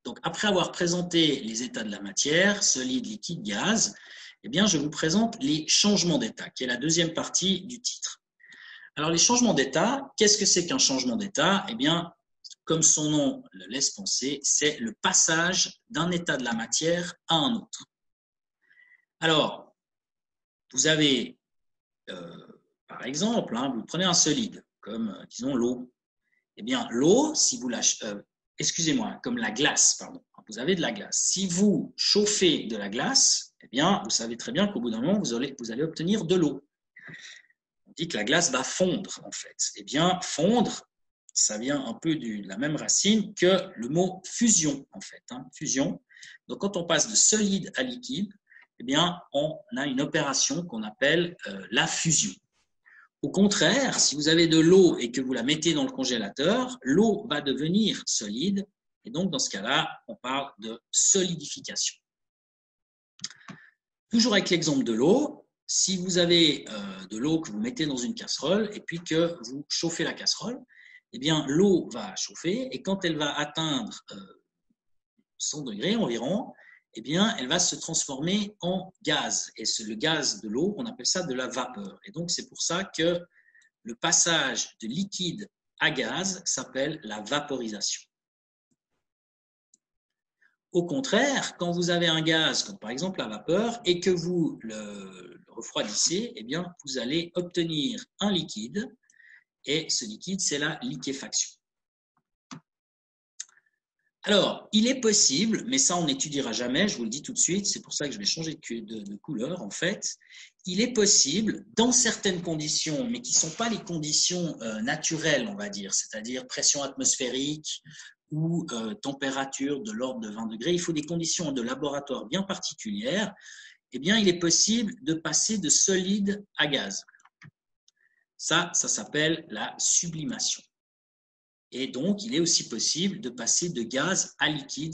Donc, après avoir présenté les états de la matière, solide, liquide, gaz, eh bien, je vous présente les changements d'état, qui est la deuxième partie du titre. Alors, les changements d'état, qu'est-ce que c'est qu'un changement d'état? Eh bien, comme son nom le laisse penser, c'est le passage d'un état de la matière à un autre. Alors, vous avez, par exemple, vous prenez un solide, comme, disons, l'eau. Eh bien, l'eau, si vous la... excusez-moi, comme la glace, pardon. Vous avez de la glace. Si vous chauffez de la glace, eh bien, vous savez très bien qu'au bout d'un moment, vous allez obtenir de l'eau. On dit que la glace va fondre, en fait. Eh bien, fondre, ça vient un peu de la même racine que le mot fusion, en fait. Fusion. Donc, quand on passe de solide à liquide, eh bien, on a une opération qu'on appelle la fusion. Au contraire, si vous avez de l'eau et que vous la mettez dans le congélateur, l'eau va devenir solide. Et donc, dans ce cas-là, on parle de solidification. Toujours avec l'exemple de l'eau, si vous avez de l'eau que vous mettez dans une casserole et puis que vous chauffez la casserole, eh bien, l'eau va chauffer et quand elle va atteindre 100 degrés environ, eh bien, elle va se transformer en gaz. Et le gaz de l'eau, on appelle ça de la vapeur. Et donc, c'est pour ça que le passage de liquide à gaz s'appelle la vaporisation. Au contraire, quand vous avez un gaz, comme par exemple la vapeur, et que vous le refroidissez, eh bien, vous allez obtenir un liquide. Et ce liquide, c'est la liquéfaction. Alors, il est possible, mais ça on n'étudiera jamais, je vous le dis tout de suite, c'est pour ça que je vais changer de couleur en fait. Il est possible, dans certaines conditions, mais qui ne sont pas les conditions naturelles, on va dire, c'est-à-dire pression atmosphérique ou température de l'ordre de 20 degrés, il faut des conditions de laboratoire bien particulières, eh bien il est possible de passer de solide à gaz. Ça s'appelle la sublimation. Et donc, il est aussi possible de passer de gaz à liquide,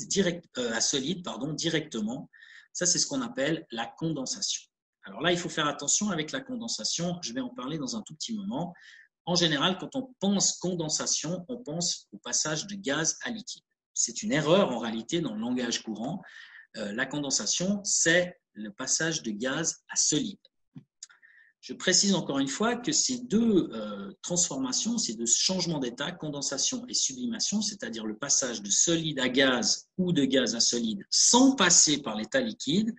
à solide, directement. Ça, c'est ce qu'on appelle la condensation. Alors là, il faut faire attention avec la condensation. Je vais en parler dans un tout petit moment. En général, quand on pense condensation, on pense au passage de gaz à liquide. C'est une erreur en réalité dans le langage courant. La condensation, c'est le passage de gaz à solide. Je précise encore une fois que ces deux transformations, ces deux changements d'état, condensation et sublimation, c'est-à-dire le passage de solide à gaz ou de gaz à solide sans passer par l'état liquide,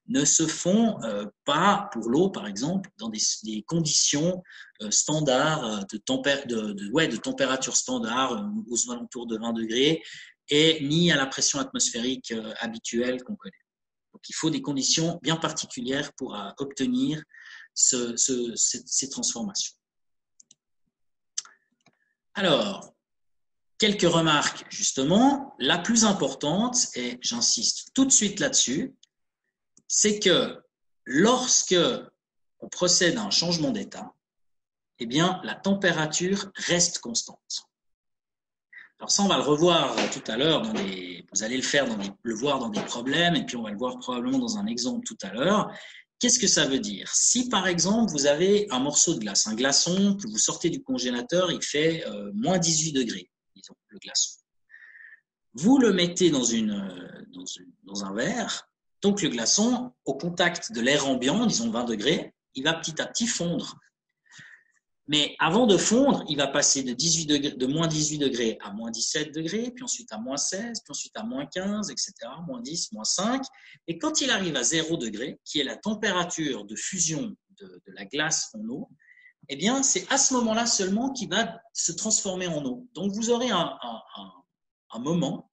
ne se font pas pour l'eau, par exemple, dans des conditions standards de température standard aux alentours de 20 degrés et ni à la pression atmosphérique habituelle qu'on connaît. Donc, il faut des conditions bien particulières pour obtenir ces transformations. Alors, quelques remarques justement. La plus importante, et j'insiste tout de suite là-dessus, c'est que lorsque on procède à un changement d'état, eh bien, la température reste constante. Alors ça, on va le revoir tout à l'heure, vous allez le voir dans des problèmes, et puis on va le voir probablement dans un exemple tout à l'heure. Qu'est-ce que ça veut dire? Si par exemple, vous avez un morceau de glace, un glaçon que vous sortez du congélateur, il fait moins 18 degrés, disons, le glaçon. Vous le mettez dans un verre, donc le glaçon, au contact de l'air ambiant, disons 20 degrés, il va petit à petit fondre. Mais avant de fondre, il va passer de moins 18 degrés à moins 17 degrés, puis ensuite à moins 16, puis ensuite à moins 15, etc., moins 10, moins 5. Et quand il arrive à 0 degré, qui est la température de fusion de la glace en eau, eh bien, c'est à ce moment-là seulement qu'il va se transformer en eau. Donc, vous aurez un moment,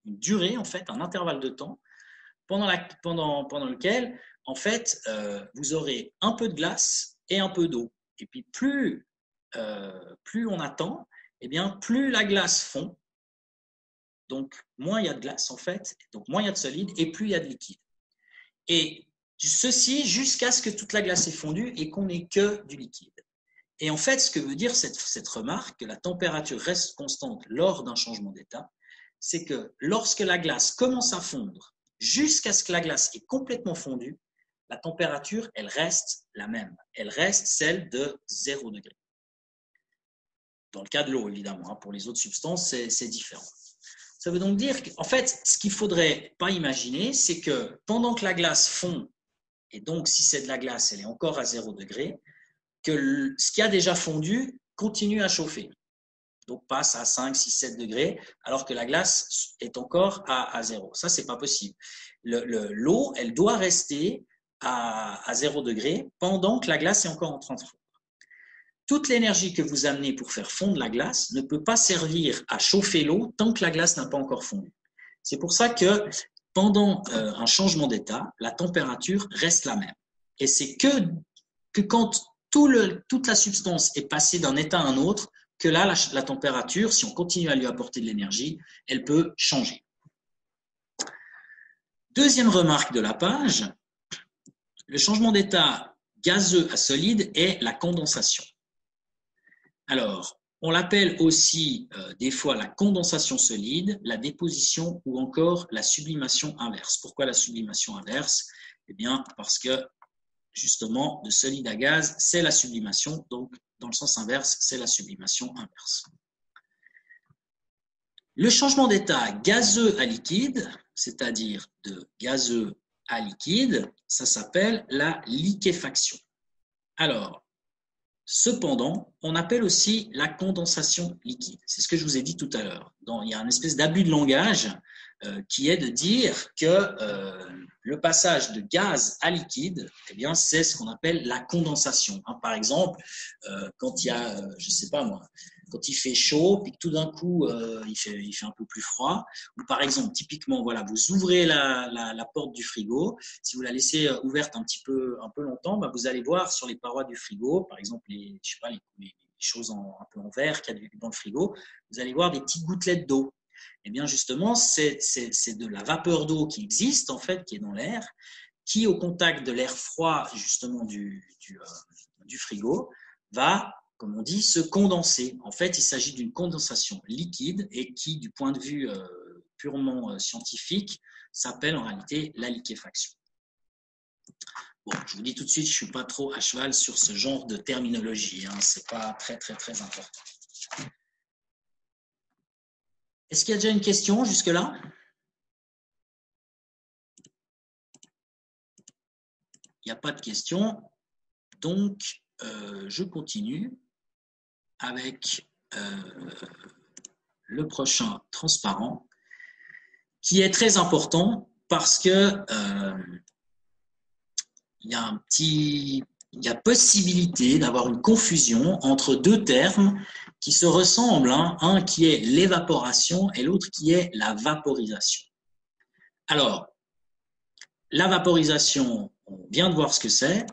une durée, en fait, un intervalle de temps, pendant lequel, en fait, vous aurez un peu de glace et un peu d'eau. Et puis, plus on attend, eh bien, plus la glace fond. Donc, moins il y a de glace, en fait. Donc, moins il y a de solide et plus il y a de liquide. Et ceci jusqu'à ce que toute la glace est fondue et qu'on n'ait que du liquide. Et en fait, ce que veut dire cette remarque, que la température reste constante lors d'un changement d'état, c'est que lorsque la glace commence à fondre, jusqu'à ce que la glace est complètement fondue, la température, elle reste la même. Elle reste celle de 0 degré. Dans le cas de l'eau, évidemment. Pour les autres substances, c'est différent. Ça veut donc dire qu'en fait, ce qu'il ne faudrait pas imaginer, c'est que pendant que la glace fond, et donc si c'est de la glace, elle est encore à 0 degré, que ce qui a déjà fondu continue à chauffer. Donc passe à 5, 6, 7 degrés, alors que la glace est encore à 0. Ça, ce n'est pas possible. L'eau, elle doit rester à 0 degré pendant que la glace est encore en train de fondre. Toute l'énergie que vous amenez pour faire fondre la glace ne peut pas servir à chauffer l'eau tant que la glace n'a pas encore fondu. C'est pour ça que pendant un changement d'état, la température reste la même. Et c'est que quand toute la substance est passée d'un état à un autre, que là, la température, si on continue à lui apporter de l'énergie, elle peut changer. Deuxième remarque de la page, le changement d'état gazeux à solide est la condensation. Alors, on l'appelle aussi des fois la condensation solide, la déposition ou encore la sublimation inverse. Pourquoi la sublimation inverse? Eh bien, parce que justement, de solide à gaz, c'est la sublimation. Donc, dans le sens inverse, c'est la sublimation inverse. Le changement d'état gazeux à liquide, c'est-à-dire de gazeux à liquide, ça s'appelle la liquéfaction. Alors, cependant, on appelle aussi la condensation liquide. C'est ce que je vous ai dit tout à l'heure. Il y a une espèce d'abus de langage qui est de dire que le passage de gaz à liquide, eh bien, c'est ce qu'on appelle la condensation. Par exemple, quand il y a, je sais pas moi, quand il fait chaud, puis que tout d'un coup, il fait un peu plus froid. Ou par exemple, typiquement, voilà, vous ouvrez la porte du frigo. Si vous la laissez ouverte un peu longtemps, bah, vous allez voir sur les parois du frigo, par exemple, les choses un peu en verre qu'il y a dans le frigo, vous allez voir des petites gouttelettes d'eau. Eh bien, justement, c'est de la vapeur d'eau qui existe, en fait, qui est dans l'air, qui, au contact de l'air froid, justement, du frigo, va, comme on dit, se condenser. En fait, il s'agit d'une condensation liquide et qui, du point de vue purement scientifique, s'appelle en réalité la liquéfaction. Bon, je vous dis tout de suite, je ne suis pas trop à cheval sur ce genre de terminologie. Ce n'est pas très, très, très important. Est-ce qu'il y a déjà une question jusque-là? Il n'y a pas de question. Donc, je continue avec le prochain transparent qui est très important parce que il y a possibilité d'avoir une confusion entre deux termes qui se ressemblent, un qui est l'évaporation et l'autre qui est la vaporisation. Alors, la vaporisation, on vient de voir ce que c'est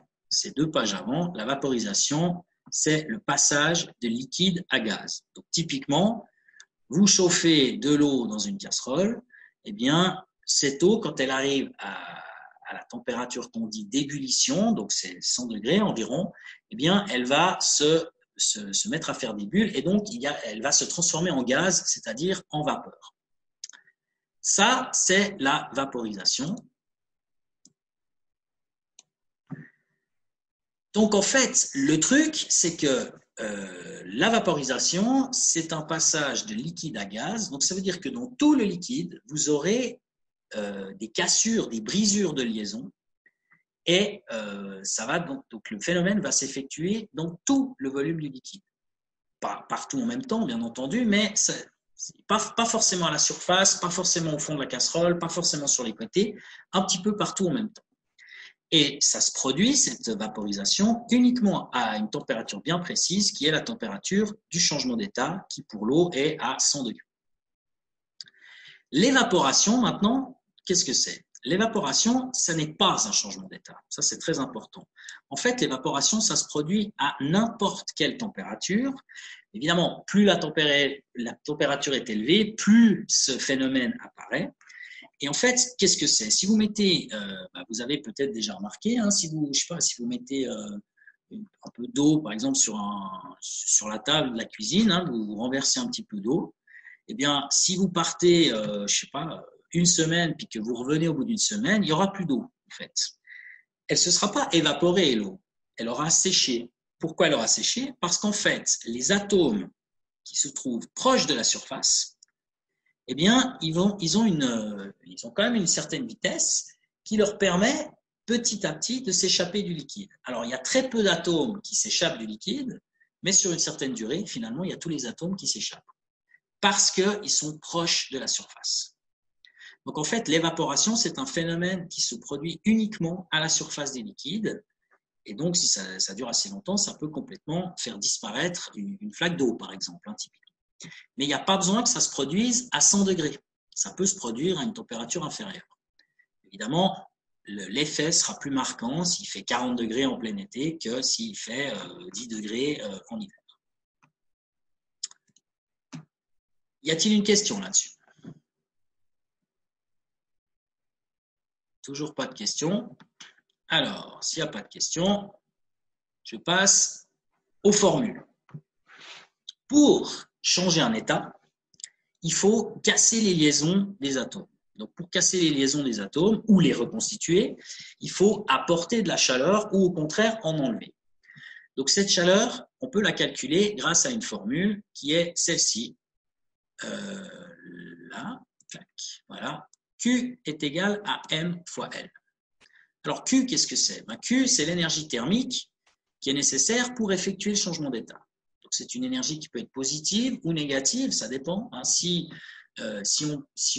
2 pages avant. La vaporisation, c'est le passage de liquide à gaz. Donc, typiquement, vous chauffez de l'eau dans une casserole, eh bien, cette eau, quand elle arrive à la température qu'on dit d'ébullition, donc c'est 100 degrés environ, eh bien, elle va se mettre à faire des bulles et donc elle va se transformer en gaz, c'est-à-dire en vapeur. Ça, c'est la vaporisation. Donc, en fait, le truc, c'est que la vaporisation, c'est un passage de liquide à gaz. Donc, ça veut dire que dans tout le liquide, vous aurez des cassures, des brisures de liaison. Et ça va donc le phénomène va s'effectuer dans tout le volume du liquide. Pas partout en même temps, bien entendu, mais pas forcément à la surface, pas forcément au fond de la casserole, pas forcément sur les côtés, un petit peu partout en même temps. Et ça se produit, cette vaporisation, uniquement à une température bien précise, qui est la température du changement d'état, qui pour l'eau est à 100 degrés. L'évaporation, maintenant, qu'est-ce que c'est? L'évaporation, ça n'est pas un changement d'état. Ça, c'est très important. En fait, l'évaporation, ça se produit à n'importe quelle température. Évidemment, plus la température est élevée, plus ce phénomène apparaît. Et en fait, qu'est-ce que c'est? Si vous mettez, vous avez peut-être déjà remarqué, si vous mettez un peu d'eau, par exemple, sur la table de la cuisine, vous renversez un petit peu d'eau, eh bien, si vous partez, une semaine, puis que vous revenez au bout d'une semaine, il n'y aura plus d'eau, en fait. Elle ne se sera pas évaporée, l'eau. Elle aura séché. Pourquoi elle aura séché? Parce qu'en fait, les atomes qui se trouvent proches de la surface, eh bien, ils ont quand même une certaine vitesse qui leur permet petit à petit de s'échapper du liquide. Alors, il y a très peu d'atomes qui s'échappent du liquide, mais sur une certaine durée, finalement, il y a tous les atomes qui s'échappent parce qu'ils sont proches de la surface. Donc, en fait, l'évaporation, c'est un phénomène qui se produit uniquement à la surface des liquides. Et donc, si ça dure assez longtemps, ça peut complètement faire disparaître une flaque d'eau, par exemple, typiquement. Mais il n'y a pas besoin que ça se produise à 100 degrés. Ça peut se produire à une température inférieure. Évidemment, l'effet sera plus marquant s'il fait 40 degrés en plein été que s'il fait 10 degrés en hiver. Y a-t-il une question là-dessus? Toujours pas de question. Alors, s'il n'y a pas de question, je passe aux formules. Pour changer un état, il faut casser les liaisons des atomes. Donc, pour casser les liaisons des atomes ou les reconstituer, il faut apporter de la chaleur ou au contraire en enlever. Donc, cette chaleur, on peut la calculer grâce à une formule qui est celle-ci. Là, voilà. Q est égal à M fois L. Alors, Q, qu'est-ce que c'est? Q, c'est l'énergie thermique qui est nécessaire pour effectuer le changement d'état. Donc, c'est une énergie qui peut être positive ou négative, ça dépend. Si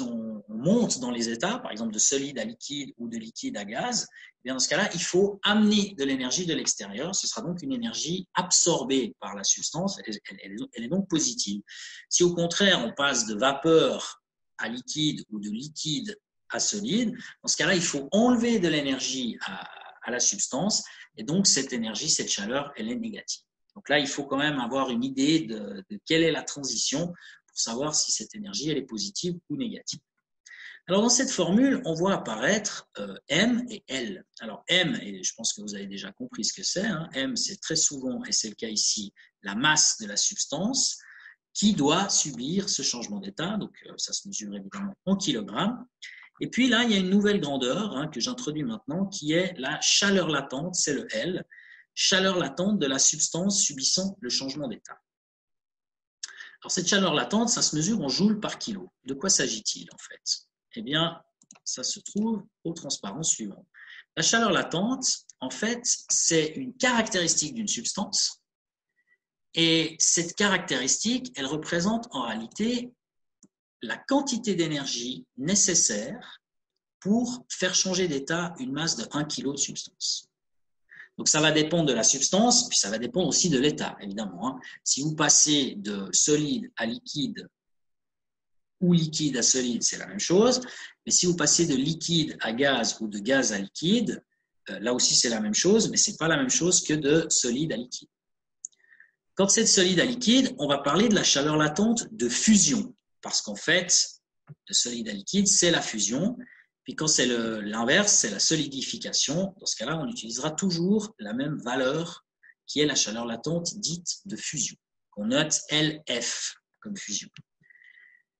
on monte dans les états, par exemple de solide à liquide ou de liquide à gaz, eh bien dans ce cas-là, il faut amener de l'énergie de l'extérieur. Ce sera donc une énergie absorbée par la substance. Elle est donc positive. Si au contraire, on passe de vapeur à liquide ou de liquide à solide, dans ce cas-là, il faut enlever de l'énergie à la substance. Et donc, cette énergie, cette chaleur, elle est négative. Donc là, il faut quand même avoir une idée de quelle est la transition pour savoir si cette énergie elle est positive ou négative. Alors dans cette formule, on voit apparaître M et L. Alors M, et je pense que vous avez déjà compris ce que c'est, M c'est très souvent, et c'est le cas ici, la masse de la substance qui doit subir ce changement d'état. Donc ça se mesure évidemment en kilogrammes. Et puis là, il y a une nouvelle grandeur que j'introduis maintenant qui est la chaleur latente, c'est le L, chaleur latente de la substance subissant le changement d'état. Alors, cette chaleur latente, ça se mesure en joules par kilo. De quoi s'agit-il en fait? Eh bien, ça se trouve au transparent suivant. La chaleur latente, en fait, c'est une caractéristique d'une substance. Et cette caractéristique, elle représente en réalité la quantité d'énergie nécessaire pour faire changer d'état une masse de 1 kg de substance. Donc, ça va dépendre de la substance, puis ça va dépendre aussi de l'état, évidemment. Si vous passez de solide à liquide ou liquide à solide, c'est la même chose. Mais si vous passez de liquide à gaz ou de gaz à liquide, là aussi, c'est la même chose, mais ce n'est pas la même chose que de solide à liquide. Quand c'est de solide à liquide, on va parler de la chaleur latente de fusion, parce qu'en fait, de solide à liquide, c'est la fusion. Puis quand c'est l'inverse, c'est la solidification. Dans ce cas-là, on utilisera toujours la même valeur qui est la chaleur latente dite de fusion. On note LF comme fusion.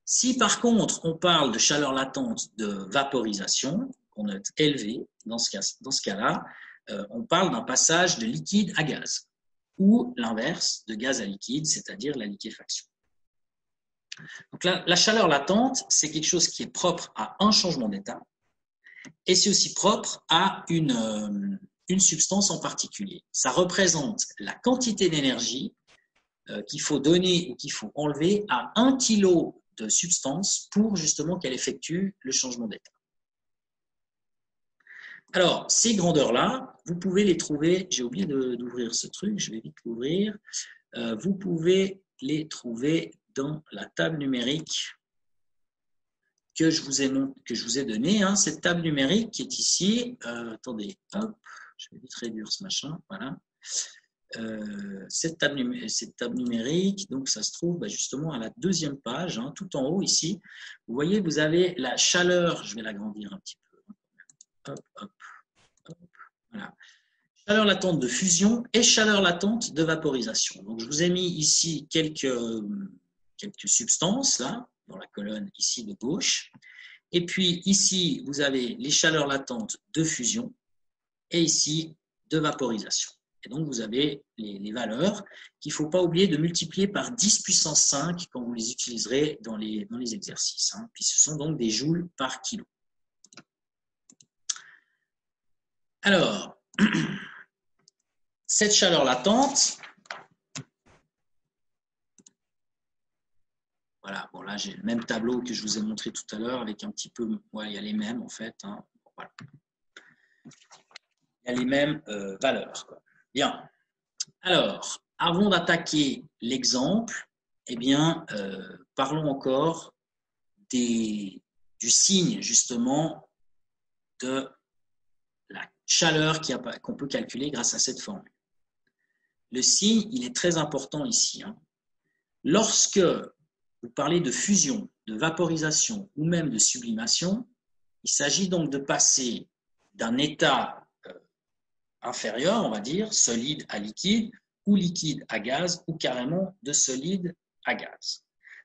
Si par contre, on parle de chaleur latente de vaporisation, on note LV, dans ce cas-là, on parle d'un passage de liquide à gaz ou l'inverse de gaz à liquide, c'est-à-dire la liquéfaction. Donc la chaleur latente, c'est quelque chose qui est propre à un changement d'état. Et c'est aussi propre à une substance en particulier. Ça représente la quantité d'énergie qu'il faut donner ou qu'il faut enlever à 1 kg de substance pour justement qu'elle effectue le changement d'état. Alors, ces grandeurs-là, vous pouvez les trouver, j'ai oublié d'ouvrir ce truc, je vais vite l'ouvrir, vous pouvez les trouver dans la table numérique que je vous ai donnée. Cette table numérique qui est ici, attendez, hop, je vais vite réduire ce machin, voilà. Cette table numérique, donc ça se trouve justement à la deuxième page, tout en haut ici. Vous voyez, vous avez la chaleur, je vais l'agrandir un petit peu. Hop, hop, hop, voilà. Chaleur latente de fusion et chaleur latente de vaporisation. Donc je vous ai mis ici quelques substances là, dans la colonne ici de gauche. Et puis ici, vous avez les chaleurs latentes de fusion et ici de vaporisation. Et donc, vous avez les valeurs qu'il ne faut pas oublier de multiplier par 10 puissance 5 quand vous les utiliserez dans les exercices. Hein. Puis ce sont donc des joules par kilo. Alors, cette chaleur latente, voilà, bon là j'ai le même tableau que je vous ai montré tout à l'heure avec un petit peu, ouais, il y a les mêmes en fait, hein. Voilà. Il y a les mêmes valeurs, quoi. Bien, alors, avant d'attaquer l'exemple, eh bien, parlons encore du signe justement de la chaleur qu'on peut calculer grâce à cette formule. Le signe, il est très important ici. Hein. Lorsque vous parlez de fusion, de vaporisation ou même de sublimation, il s'agit donc de passer d'un état inférieur, on va dire, solide à liquide, ou liquide à gaz, ou carrément de solide à gaz.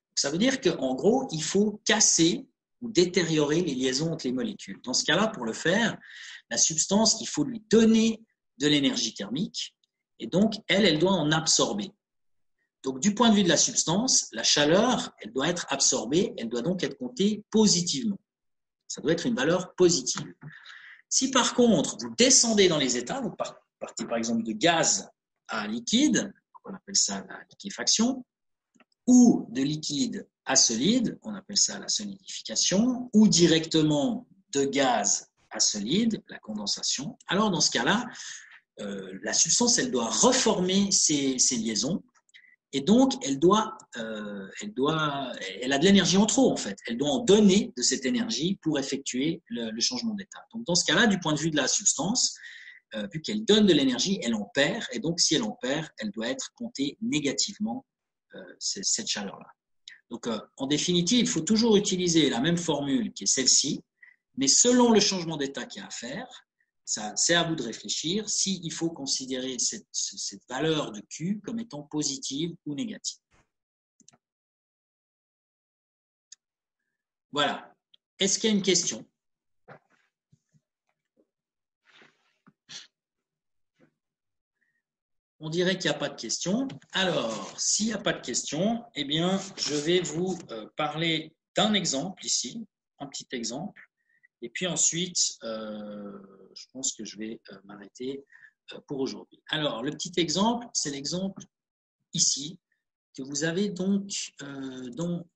Donc, ça veut dire qu'en gros, il faut casser ou détériorer les liaisons entre les molécules. Dans ce cas-là, pour le faire, la substance, il faut lui donner de l'énergie thermique, et donc, elle doit en absorber. Donc, du point de vue de la substance, la chaleur, elle doit être absorbée, elle doit donc être comptée positivement. Ça doit être une valeur positive. Si par contre, vous descendez dans les états, vous partez par exemple de gaz à liquide, on appelle ça la liquéfaction, ou de liquide à solide, on appelle ça la solidification, ou directement de gaz à solide, la condensation, alors dans ce cas-là, la substance, elle doit reformer ces liaisons, et donc elle a de l'énergie en trop en fait. Elle doit en donner de cette énergie pour effectuer le changement d'état. Donc dans ce cas-là, du point de vue de la substance, vu qu'elle donne de l'énergie, elle en perd, et donc si elle en perd, elle doit être comptée négativement, cette chaleur-là. Donc en définitive, il faut toujours utiliser la même formule qui est celle-ci, mais selon le changement d'état qu'il y a à faire, c'est à vous de réfléchir s'il faut considérer cette valeur de Q comme étant positive ou négative. Voilà. Est-ce qu'il y a une question? On dirait qu'il n'y a pas de question. Alors, s'il n'y a pas de question, eh bien, je vais vous parler d'un exemple ici, un petit exemple. Et puis ensuite, je pense que je vais m'arrêter pour aujourd'hui. Alors, le petit exemple, c'est l'exemple ici, que vous avez donc dans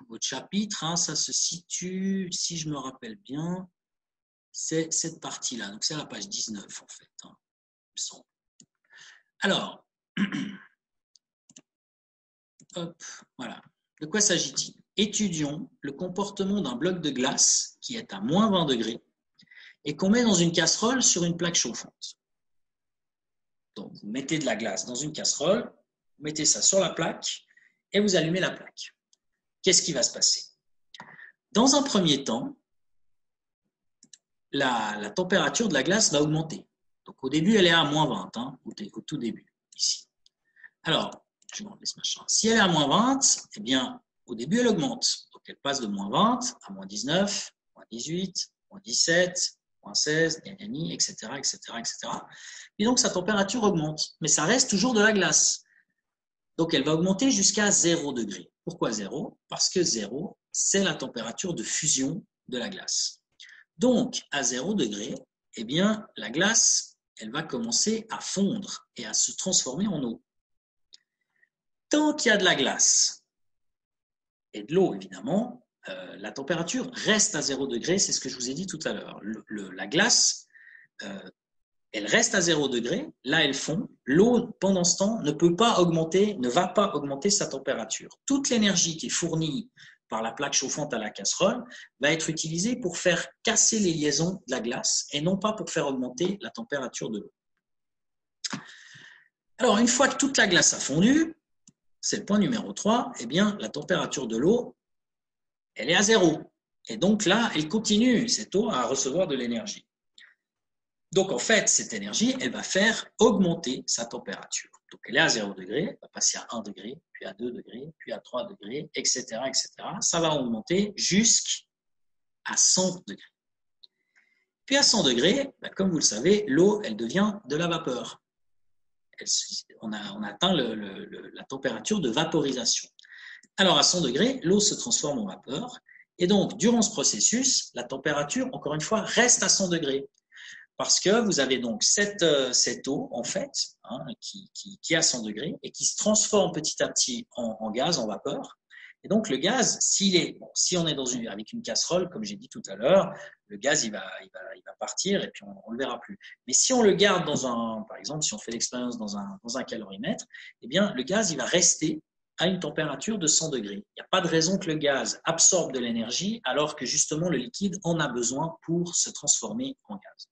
votre chapitre. Hein, ça se situe, si je me rappelle bien, c'est cette partie-là. Donc, c'est la page 19, en fait, hein, il me semble. Alors, hop, voilà. De quoi s'agit-il? Étudions le comportement d'un bloc de glace qui est à moins 20 degrés et qu'on met dans une casserole sur une plaque chauffante. Donc, vous mettez de la glace dans une casserole, vous mettez ça sur la plaque et vous allumez la plaque. Qu'est-ce qui va se passer? Dans un premier temps, la température de la glace va augmenter. Donc, au début, elle est à moins 20, hein, au tout début, ici. Alors, je vais enlever ce machin. Si elle est à moins 20, eh bien, au début, elle augmente. Donc, elle passe de moins 20 à moins 19, moins 18, moins 17, moins 16, etc., etc., etc. Et donc, sa température augmente. Mais ça reste toujours de la glace. Donc, elle va augmenter jusqu'à 0 degré. Pourquoi 0? Parce que 0, c'est la température de fusion de la glace. Donc, à 0 degré, eh bien, la glace, elle va commencer à fondre et à se transformer en eau. Tant qu'il y a de la glace et de l'eau, évidemment, la température reste à 0 degré, c'est ce que je vous ai dit tout à l'heure. La glace, elle reste à 0 degré, là elle fond. L'eau, pendant ce temps, ne va pas augmenter sa température. Toute l'énergie qui est fournie par la plaque chauffante à la casserole va être utilisée pour faire casser les liaisons de la glace et non pas pour faire augmenter la température de l'eau. Alors, une fois que toute la glace a fondu, c'est le point numéro 3, eh bien, la température de l'eau, elle est à 0. Et donc là, elle continue, cette eau, à recevoir de l'énergie. Donc en fait, cette énergie, elle va faire augmenter sa température. Donc elle est à 0 degré, elle va passer à 1 degré, puis à 2 degrés, puis à 3 degrés, etc., etc. Ça va augmenter jusqu'à 100 degrés. Puis à 100 degrés, comme vous le savez, l'eau, elle devient de la vapeur. On atteint la température de vaporisation. Alors à 100 degrés, l'eau se transforme en vapeur. Et donc, durant ce processus, la température, encore une fois, reste à 100 degrés. Parce que vous avez donc cette eau, en fait, qui est à 100 degrés et qui se transforme petit à petit en gaz, en vapeur. Et donc, le gaz, si on est avec une casserole, comme j'ai dit tout à l'heure, le gaz, il va partir et puis on le verra plus. Mais si on le garde par exemple, si on fait l'expérience dans un calorimètre, eh bien, le gaz, il va rester à une température de 100 degrés. Il n'y a pas de raison que le gaz absorbe de l'énergie alors que justement le liquide en a besoin pour se transformer en gaz.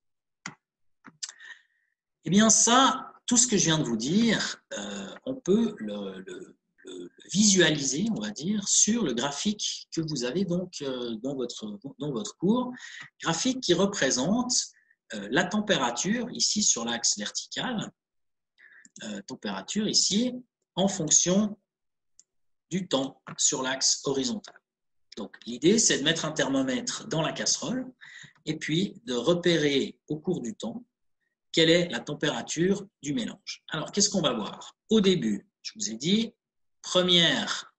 Eh bien ça, tout ce que je viens de vous dire, on peut le visualiser, on va dire, sur le graphique que vous avez donc dans votre cours, graphique qui représente la température ici sur l'axe vertical, température ici en fonction du temps sur l'axe horizontal. Donc l'idée, c'est de mettre un thermomètre dans la casserole et puis de repérer au cours du temps quelle est la température du mélange. Alors, qu'est-ce qu'on va voir? Au début, je vous ai dit, première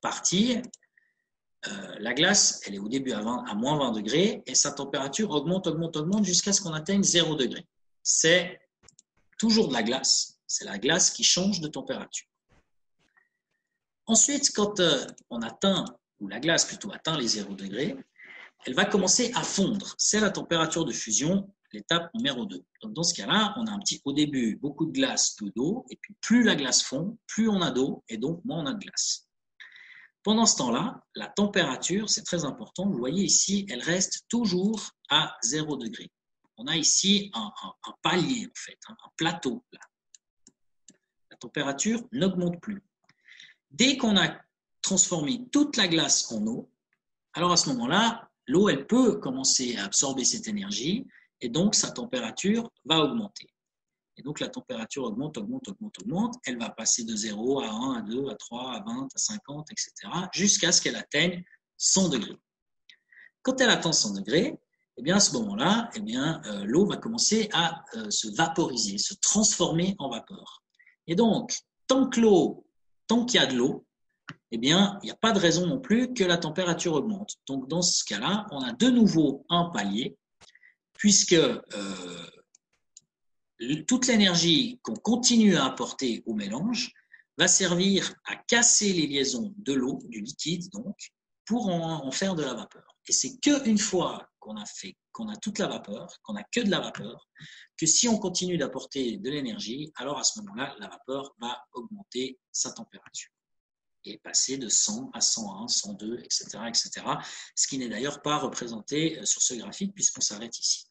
partie, la glace, elle est au début à moins 20 degrés et sa température augmente jusqu'à ce qu'on atteigne 0 degré. C'est toujours de la glace, c'est la glace qui change de température. Ensuite, quand la glace plutôt atteint les 0 degrés, elle va commencer à fondre. C'est la température de fusion, l'étape numéro 2. Donc dans ce cas-là, on a au début beaucoup de glace, peu d'eau, et puis plus la glace fond, plus on a d'eau, et donc moins on a de glace. Pendant ce temps-là, la température, c'est très important, vous voyez ici, elle reste toujours à 0 degré. On a ici un palier, en fait, un plateau. Là. La température n'augmente plus. Dès qu'on a transformé toute la glace en eau, alors à ce moment-là, l'eau, elle peut commencer à absorber cette énergie et donc sa température va augmenter. Et donc la température augmente. Elle va passer de 0 à 1, à 2, à 3, à 20, à 50, etc. jusqu'à ce qu'elle atteigne 100 degrés. Quand elle atteint 100 degrés, eh bien à ce moment-là, l'eau va commencer à se vaporiser, se transformer en vapeur. Et donc, tant qu'il y a de l'eau, eh bien, il n'y a pas de raison non plus que la température augmente. Donc, dans ce cas-là, on a de nouveau un palier, puisque toute l'énergie qu'on continue à apporter au mélange va servir à casser les liaisons de l'eau, du liquide, donc, pour en faire de la vapeur. Et c'est qu'une fois qu'on a toute la vapeur, qu'on n'a que de la vapeur, que si on continue d'apporter de l'énergie, alors à ce moment-là, la vapeur va augmenter sa température et passer de 100 à 101, 102, etc., etc. Ce qui n'est d'ailleurs pas représenté sur ce graphique puisqu'on s'arrête ici.